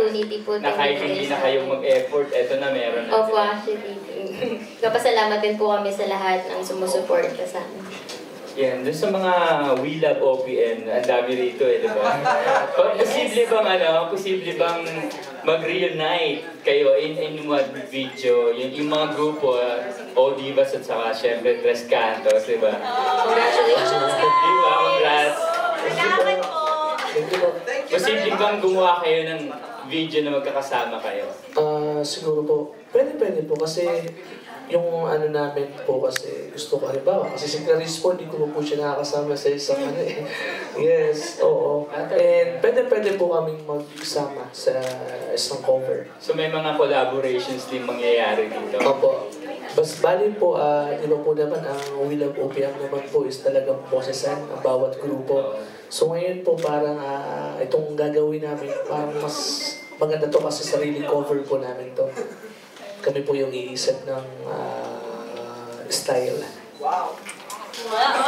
community po. Na kahit hindi na kayong mag-effort, eto na meron na. Opo, actually. Napasalamat din po kami sa lahat ng sumusuporta sa amin. Yan, dun sa mga We Love OPM, ang dami rito di ba? Posible bang mag-reunite kayo in one video, yung mga grupo, O-Divas at saka syempre Tres Cantos, di ba? Congratulations, guys! Di ba? Congrats! Posible bang gumawa kayo ng video na magkakasama kayo? Siguro po, pwede po kasi yung ano namin po kasi gusto ko halimbawa kasi si Clarice po, hindi ko po siya nakakasama sa isang ano eh. Yes, oo. And pwede po kaming magsama sa isang cover. So may mga collaborations din mangyayari dito? Opo. Bali po, di ba po naman, ang We Love OPM naman po is talagang boses ang bawat grupo. So ngayon po parang itong gagawin namin, parang mas maganda to kasi sariling cover po namin to. Kami po yung iisip ng style. Wow!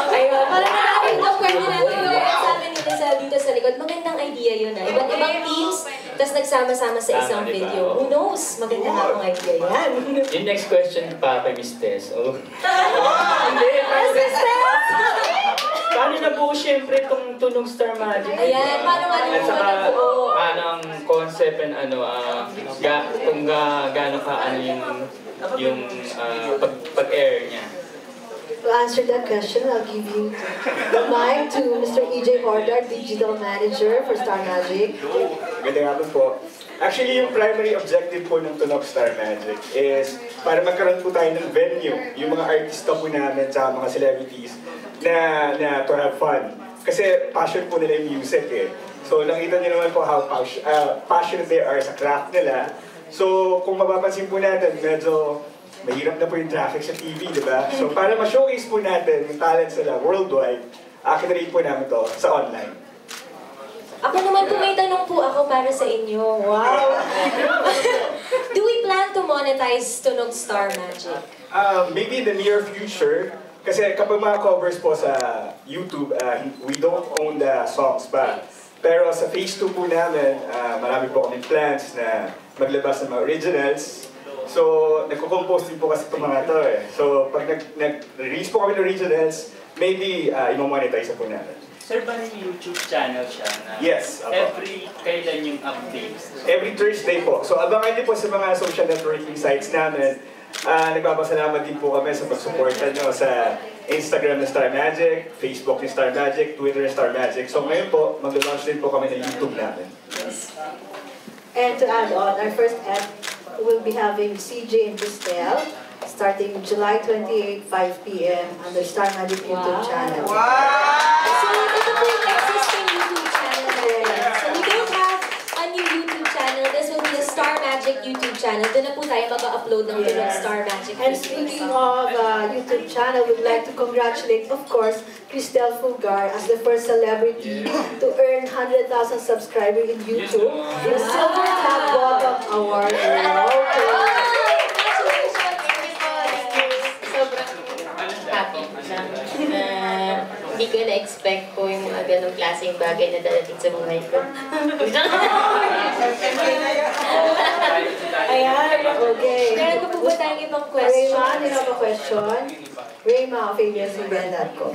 Ayun, parang maraming na pwede natin sabi nila dito sa likod. Magandang idea yun Iba't ibang teams, tapos nagsama-sama sa isang video. Who knows? Maganda nga ang idea yan. Yung next question pa kay Miss Tess. Hindi, Miss Tess! Paano na po siyempre itong Tunog Star Magic? Ayan, paano nga At saka, paano ang concept and kung gaano ka yung pag-air niya? To answer that question, I'll give you the mic to Mr. EJ Hordar, Digital Manager for Star Magic. Magandang hapon po. Actually, yung primary objective po ng Tunog Star Magic is para magkaroon po tayo ng venue, yung mga artista po namin sa mga celebrities na to have fun. Kasi passion po nila yung music eh. So nakita niyo naman po how passionate they are sa craft nila. So kung mapapansin po natin, medyo mahirap na po yung traffic sa TV, di ba? So para ma-showcase po natin yung talents nila worldwide, kinarate po namin to sa online. Ako naman po may tanong po ako para sa inyo. Wow! Do we plan to monetize Tunog Star Magic? Maybe in the near future, kasi kapag mga covers po sa YouTube, we don't own the songs pa. Pero sa phase 2 po namin, marami po kami plans na maglabas ng mga originals. So, nagko-compose din po kasi itong mga to eh. So, pag nag-release po kami ng originals, maybe i-monetize po natin. Sir, ba yung YouTube channel siya na yes, every kailan yung updates? Every Thursday po. So, abangan din po sa mga social networking sites namin. Nagpapasalamat din po kami sa pagsuporta nyo sa Instagram ng Star Magic, Facebook ng Star Magic, Twitter ng Star Magic. So ngayon po, mag-launch din po kami ng YouTube namin. And to add on, our first app will be having CJ and Cristel starting July 28, 5 p.m. on the Star Magic YouTube channel. Wow! So ito po yung existing YouTube channel. So we don't have a new YouTube channel. This will be the Star Magic YouTube channel. Doon na po tayo mag-upload ng Tunog Star Magic. And speaking of YouTube channel, we'd like to congratulate, of course, Cristel Fulgar as the first celebrity to earn 100,000 subscribers in YouTube. The Silver Tab Bottom Award. Hindi ko na-expect po yung mga ganong klaseng bagay na darating sa buhay ko. Ayan, okay. Meron pa po ba tayong ibang question? Rayma, do you have a question? Rayma, favorite sigadat ko.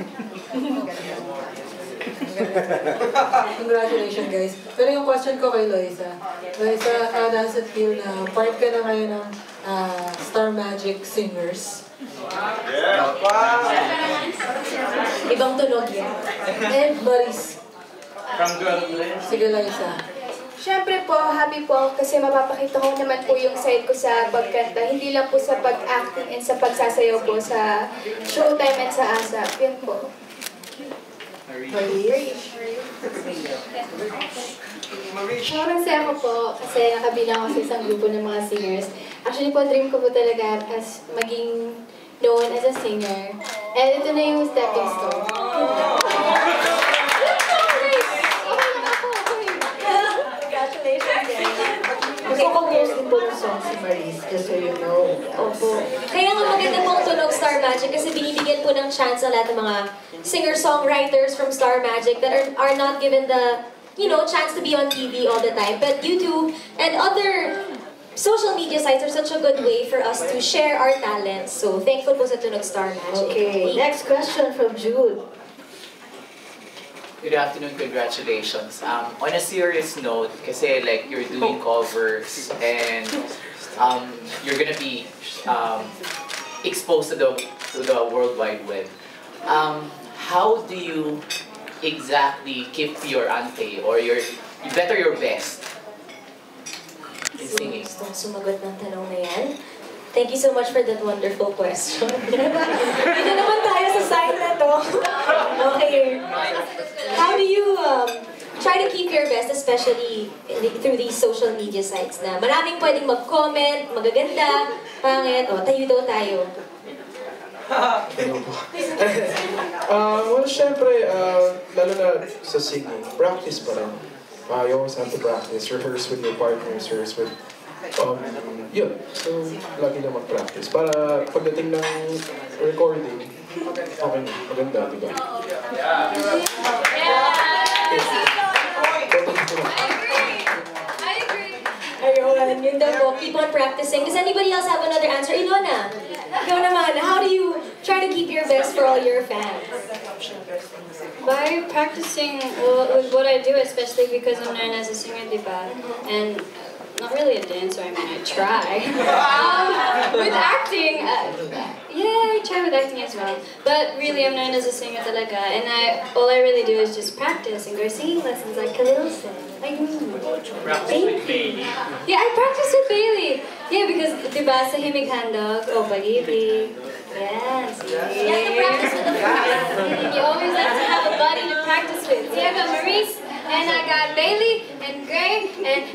Congratulations guys. Pero yung question ko kay Loisa. Loisa, does it feel na part ka na ngayon ng Star Magic Singers? Yeah! Ibang tunog yan. And Maris. From Girlfriend? Sige Loisa. Siyempre po, happy po ako kasi mapapakita ko naman po yung side ko sa pagkanta. Hindi lang po sa pag-acting and sa pagsasayaw po sa showtime at sa ASAP. Yan po. Parang saya ko po kasi nakabilang ako sa isang grupo ng mga singers. Actually po, dream ko po talaga as maging known as a singer. And ito na yung stepping stone. Congratulations, guys. Magko-compose din po ng song si Maris, just so you know. Opo. Kaya nga maganda pong Tunog Star Magic kasi binibigyan po ng chance sa lahat ng mga singer-songwriters from Star Magic that are not given the chance to be on TV all the time. But YouTube and other social media sites are such a good way for us to share our talents. So, thankful po sa Tunog Star Magic. Okay, next question from Jude. Good afternoon, congratulations. On a serious note, kasi like you're doing covers and you're gonna be exposed to the World Wide Web. How do you exactly keep your ante or you better your best in singing? Gusto sumagot ng tanong na yan. Thank you so much for that wonderful question. Dito naman tayo sa side na to. Okay. How do you try to keep your best, especially through these social media sites na maraming pwedeng mag-comment, magaganda, pangit, tayo daw tayo. Well, syempre, lalo na sa singing, practice pa rin. You always have to practice, rehearse with your partners, rehearse with, yun. So, lagi na mag-practice. Para pagdating ng recording, okay na, maganda, di ba? Ayun, yun daw po. Keep on practicing. Does anybody else have another answer? Ilona, ikaw naman, how do you try to keep your best for all your fans? By practicing with what I do, especially because I'm known as a singer, diba? And not really a dancer, I mean, I try. With acting, yeah, I try with acting as well. But really, I'm known as a singer talaga, and all I really do is just practice and go singing lessons like Khalil said. Like me. Practice with Bailey. Yeah, I practice with Bailey. Yeah, because diba sa Himig Handog, Pag-ibig. Yes. You have to practice with the friends. You always have to have a buddy to practice with. See, I got Maurice, and I got Bailey, and Gray, and